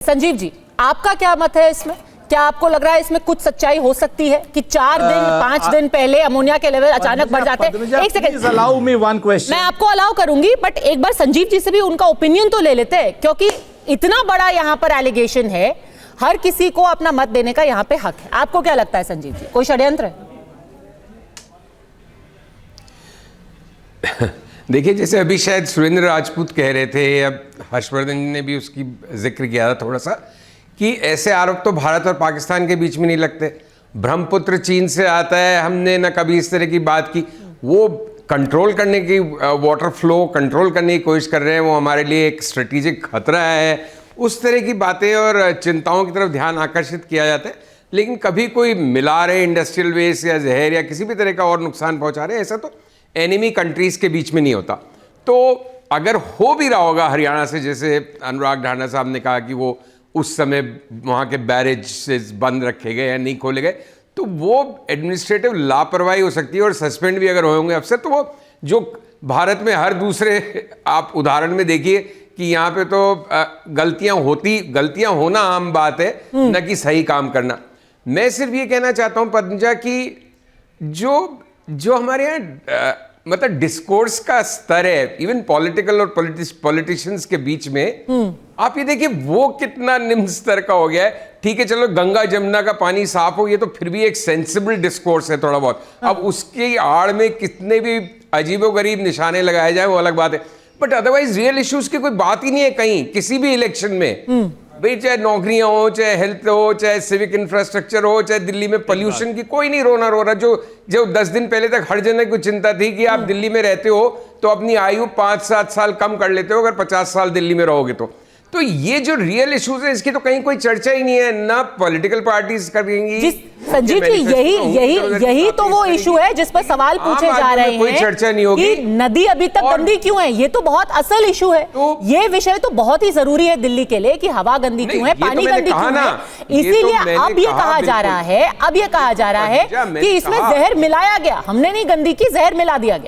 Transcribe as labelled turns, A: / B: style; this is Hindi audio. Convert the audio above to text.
A: संजीव जी, आपका क्या मत है इसमें? क्या आपको लग रहा है इसमें कुछ सच्चाई हो सकती है कि 4 दिन 5 दिन पहले अमोनिया के लेवल अचानक बढ़ जाते हैं? एक second,
B: allow me one question.
A: मैं आपको अलाउ करूंगी, बट एक बार संजीव जी से भी उनका ओपिनियन तो ले लेते हैं, क्योंकि इतना बड़ा यहां पर एलिगेशन है, हर किसी को अपना मत देने का यहां पे हक है। आपको क्या लगता है संजीव जी, कोई षड्यंत्र है?
C: देखिए, जैसे अभी शायद सुरेंद्र राजपूत कह रहे थे, अब हर्षवर्धन ने भी उसकी जिक्र किया था थोड़ा सा, कि ऐसे आरोप तो भारत और पाकिस्तान के बीच में नहीं लगते। ब्रह्मपुत्र चीन से आता है, हमने न कभी इस तरह की बात की। वो कंट्रोल करने की, वाटर फ्लो कंट्रोल करने की कोशिश कर रहे हैं, वो हमारे लिए एक स्ट्रेटेजिक खतरा है। उस तरह की बातें और चिंताओं की तरफ ध्यान आकर्षित किया जाता है, लेकिन कभी कोई मिला रहे इंडस्ट्रियल वेस्ट या जहर या किसी भी तरह का और नुकसान पहुंचा रहे, ऐसा तो एनिमी कंट्रीज़ के बीच में नहीं होता। तो अगर हो भी रहा होगा हरियाणा से, जैसे अनुराग ढांडा साहब ने कहा कि वो उस समय वहाँ के बैरेज बंद रखे गए या नहीं खोले गए, तो वो एडमिनिस्ट्रेटिव लापरवाही हो सकती है और सस्पेंड भी अगर होंगे अफसर, तो वो जो भारत में हर दूसरे आप उदाहरण में देखिए कि यहाँ पे तो गलतियाँ होना आम बात है, न कि सही काम करना। मैं सिर्फ ये कहना चाहता हूँ पद्मजा कि जो हमारे यहाँ मतलब डिस्कोर्स का स्तर है, इवन पॉलिटिकल और पॉलिटिशियंस के बीच में, आप ये देखिए वो कितना निम्न स्तर का हो गया है। ठीक है, चलो गंगा जमुना का पानी साफ हो, ये तो फिर भी एक सेंसिबल डिस्कोर्स है थोड़ा बहुत। अब उसकी आड़ में कितने भी अजीबोगरीब निशाने लगाए जाए वो अलग बात है, बट अदरवाइज रियल इश्यूज की कोई बात ही नहीं है कहीं किसी भी इलेक्शन में। भाई चाहे नौकरियां हो, चाहे हेल्थ हो, चाहे सिविक इंफ्रास्ट्रक्चर हो, चाहे दिल्ली में पोल्यूशन की, कोई नहीं रो रहा। जो 10 दिन पहले तक हर जने को चिंता थी कि आप दिल्ली में रहते हो तो अपनी आयु 5-7 साल कम कर लेते हो अगर 50 साल दिल्ली में रहोगे तो ये जो रियल इश्यूज है इसकी तो कहीं कोई चर्चा ही नहीं है, ना पॉलिटिकल पार्टीज करेंगी।
A: संजीव जी, यही तो वो इशू है जिस पर सवाल पूछे जा रहे हैं,
C: कोई चर्चा नहीं होगी
A: कि नदी अभी तक गंदी क्यों है। ये तो बहुत असल इशू है, ये विषय तो बहुत ही जरूरी है दिल्ली के लिए कि हवा गंदी क्यों है, पानी गंदी क्यों है। इसीलिए अब ये कहा जा रहा है कि इसमें जहर मिलाया गया, हमने नहीं गंदी की, जहर मिला दिया गया।